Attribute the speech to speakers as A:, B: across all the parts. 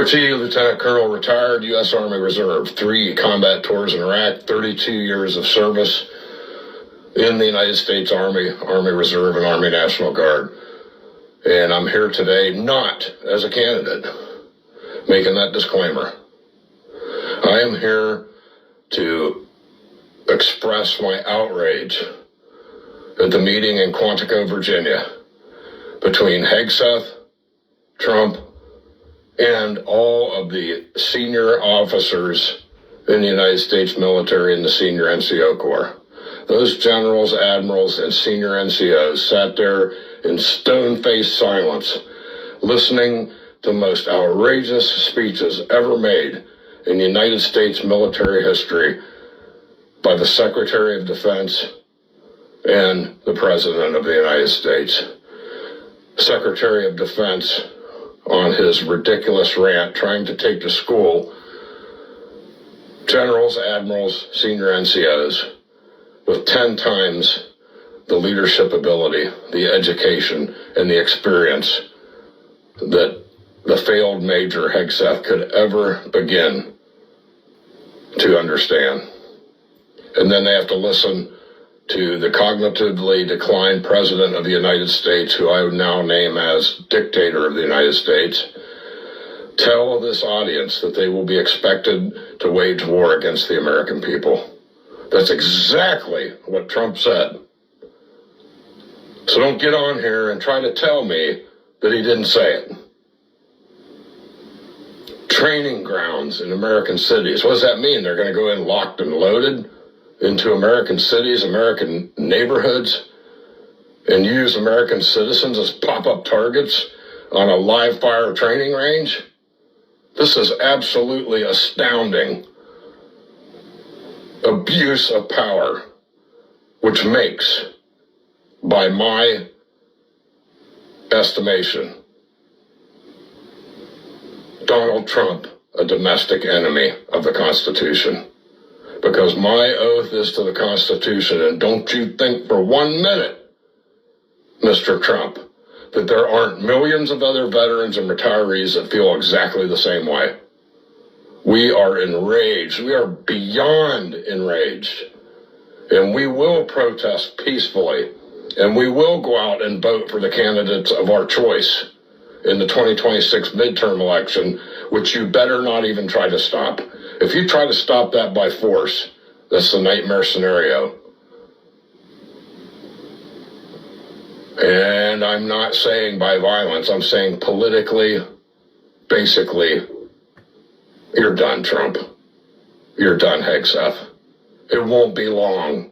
A: T. Lieutenant Colonel, retired U.S. Army Reserve, 3 combat tours in Iraq, 32 years of service in the United States Army, Army Reserve, and Army National Guard. And I'm here today not as a candidate, making that disclaimer. I am here to express my outrage at the meeting in Quantico, Virginia, between Hegseth, Trump, and all of the senior officers in the United States military and the senior NCO Corps. Those generals, admirals, and senior NCOs sat there in stone-faced silence, listening to the most outrageous speeches ever made in United States military history by the Secretary of Defense and the President of the United States. Secretary of Defense, on his ridiculous rant, trying to take to school generals, admirals, senior NCOs with 10 times the leadership ability, the education, and the experience that the failed Major Hegseth could ever begin to understand. And then they have to listen to the cognitively declined President of the United States, who I would now name as Dictator of the United States, tell this audience that they will be expected to wage war against the American people. That's exactly what Trump said. So don't get on here and try to tell me that he didn't say it. Training grounds in American cities. What does that mean? They're going to go in locked and loaded into American cities, American neighborhoods, and use American citizens as pop-up targets on a live fire training range? This is absolutely astounding abuse of power, which makes, by my estimation, Donald Trump a domestic enemy of the Constitution. Because my oath is to the Constitution, and don't you think for 1 minute, Mr. Trump, that there aren't millions of other veterans and retirees that feel exactly the same way. We are enraged. We are beyond enraged. And we will protest peacefully. And we will go out and vote for the candidates of our choice in the 2026 midterm election, which you better not even try to stop. If you try to stop that by force, that's the nightmare scenario. And I'm not saying by violence, I'm saying politically, basically, you're done, Trump. You're done, Hegseth. It won't be long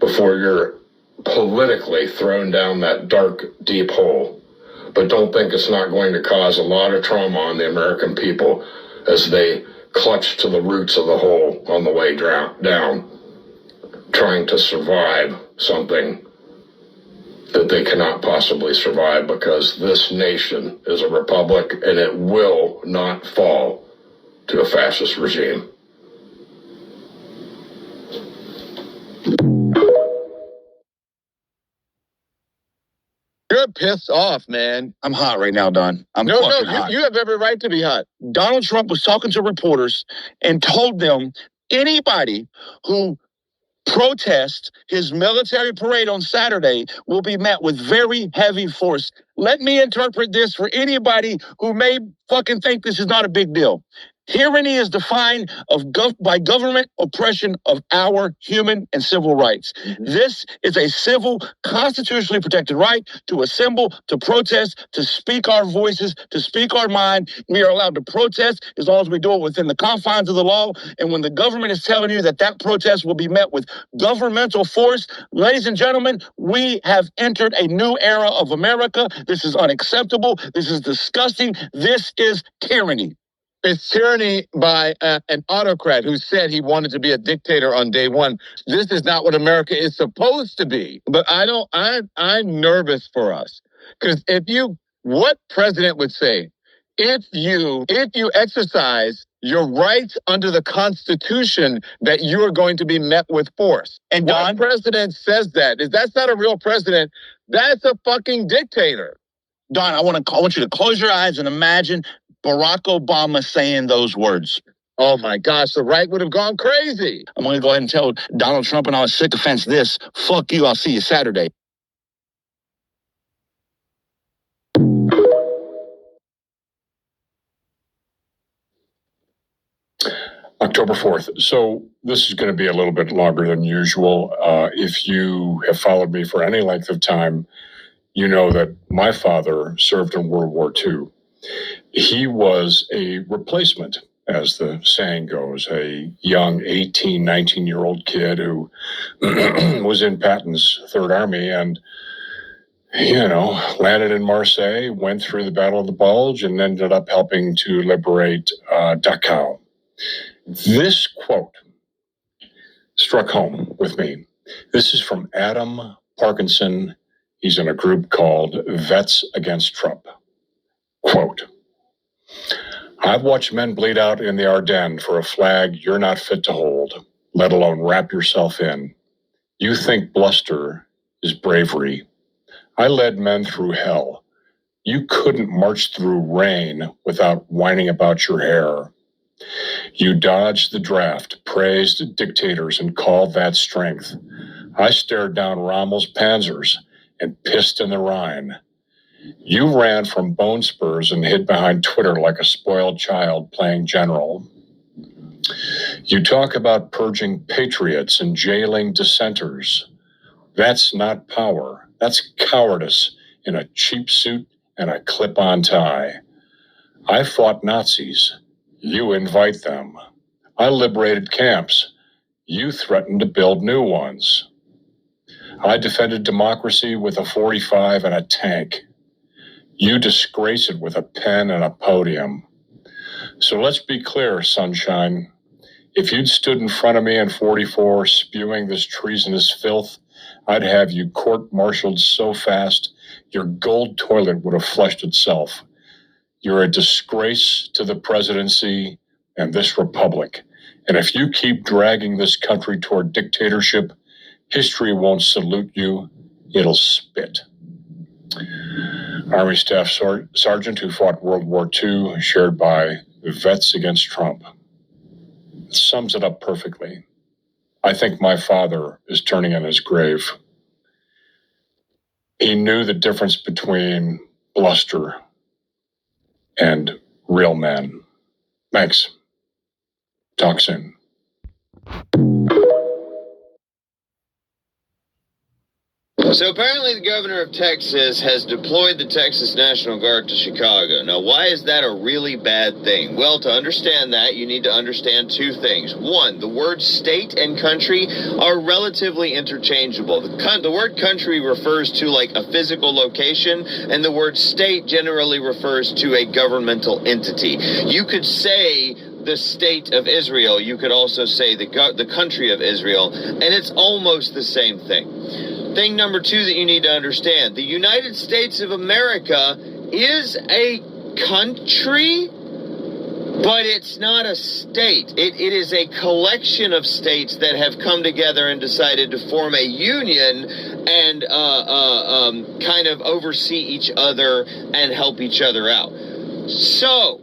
A: before you're politically thrown down that dark, deep hole. But don't think it's not going to cause a lot of trauma on the American people as they clutch to the roots of the hole on the way down, trying to survive something that they cannot possibly survive, because this nation is a republic and it will not fall to a fascist regime.
B: You're pissed off, man.
C: I'm hot right now, Don.
B: You have every right to be hot.
C: Donald Trump was talking to reporters and told them anybody who protests his military parade on Saturday will be met with very heavy force. Let me interpret this for anybody who may fucking think this is not a big deal. Tyranny is defined by government oppression of our human and civil rights. Mm-hmm. This is a civil, constitutionally protected right to assemble, to protest, to speak our voices, to speak our mind. We are allowed to protest as long as we do it within the confines of the law. And when the government is telling you that that protest will be met with governmental force, ladies and gentlemen, we have entered a new era of America. This is unacceptable. This is disgusting. This is tyranny.
B: It's tyranny by an autocrat who said he wanted to be a dictator on day one. This is not what America is supposed to be. But I'm nervous for us. Because what president would say, if you exercise your rights under the Constitution, that you are going to be met with force. And what president says that? That's not a real president. That's a fucking dictator.
C: Don, I want you to close your eyes and imagine Barack Obama saying those words.
B: Oh my gosh, the right would have gone crazy.
C: I'm going to go ahead and tell Donald Trump and all his sycophants this. Fuck you. I'll see you Saturday.
D: October 4th. So this is going to be a little bit longer than usual. If you have followed me for any length of time, you know that my father served in World War II. He was a replacement, as the saying goes, a young 18, 19-year-old kid who was in Patton's Third Army and, landed in Marseille, went through the Battle of the Bulge, and ended up helping to liberate Dachau. This quote struck home with me. This is from Adam Parkinson. He's in a group called Vets Against Trump. Quote, I've watched men bleed out in the Ardennes for a flag you're not fit to hold, let alone wrap yourself in. You think bluster is bravery. I led men through hell. You couldn't march through rain without whining about your hair. You dodged the draft, praised dictators, and called that strength. I stared down Rommel's panzers and pissed in the Rhine. You ran from bone spurs and hid behind Twitter like a spoiled child playing general. You talk about purging patriots and jailing dissenters. That's not power. That's cowardice in a cheap suit and a clip-on tie. I fought Nazis. You invite them. I liberated camps. You threatened to build new ones. I defended democracy with a 45 and a tank. You disgrace it with a pen and a podium. So let's be clear, sunshine. If you'd stood in front of me in 44 spewing this treasonous filth, I'd have you court-martialed so fast your gold toilet would have flushed itself. You're a disgrace to the presidency and this republic. And if you keep dragging this country toward dictatorship, history won't salute you, it'll spit. Army Staff Sergeant who fought World War II, shared by Vets Against Trump. It sums it up perfectly. I think my father is turning in his grave. He knew the difference between bluster and real men. Thanks. Talk soon.
E: So apparently the governor of Texas has deployed the Texas National Guard to Chicago. Now, why is that a really bad thing? Well, to understand that, you need to understand two things. One, the words state and country are relatively interchangeable. The word country refers to like a physical location, and the word state generally refers to a governmental entity. You could say the state of Israel. You could also say the country of Israel, and it's almost the same thing. Thing number two that you need to understand, the United States of America is a country, but it's not a state. It is a collection of states that have come together and decided to form a union and kind of oversee each other and help each other out. So,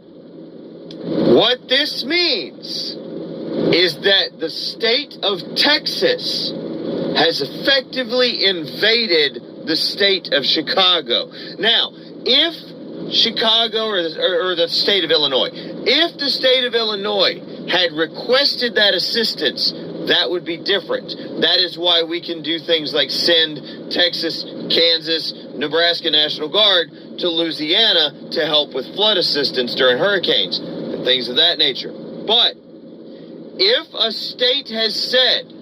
E: what this means is that the state of Texas has effectively invaded the state of Chicago. Now, if Chicago or the state of Illinois, if the state of Illinois had requested that assistance, that would be different. That is why we can do things like send Texas, Kansas, Nebraska National Guard to Louisiana to help with flood assistance during hurricanes and things of that nature. But if a state has said,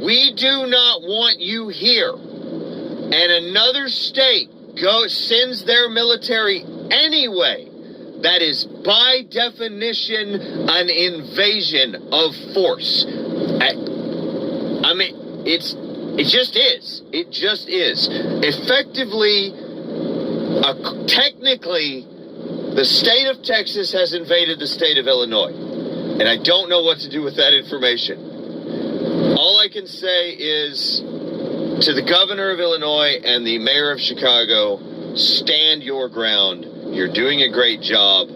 E: we do not want you here, and another state sends their military anyway, that is by definition an invasion of force. I mean, it just is. It just is. Effectively, technically, the state of Texas has invaded the state of Illinois, and I don't know what to do with that information. All I can say is to the governor of Illinois and the mayor of Chicago, stand your ground. You're doing a great job.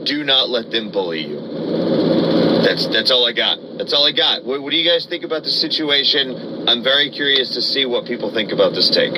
E: do not let them bully you. That's all I got. That's all I got. What do you guys think about the situation? I'm very curious to see what people think about this take.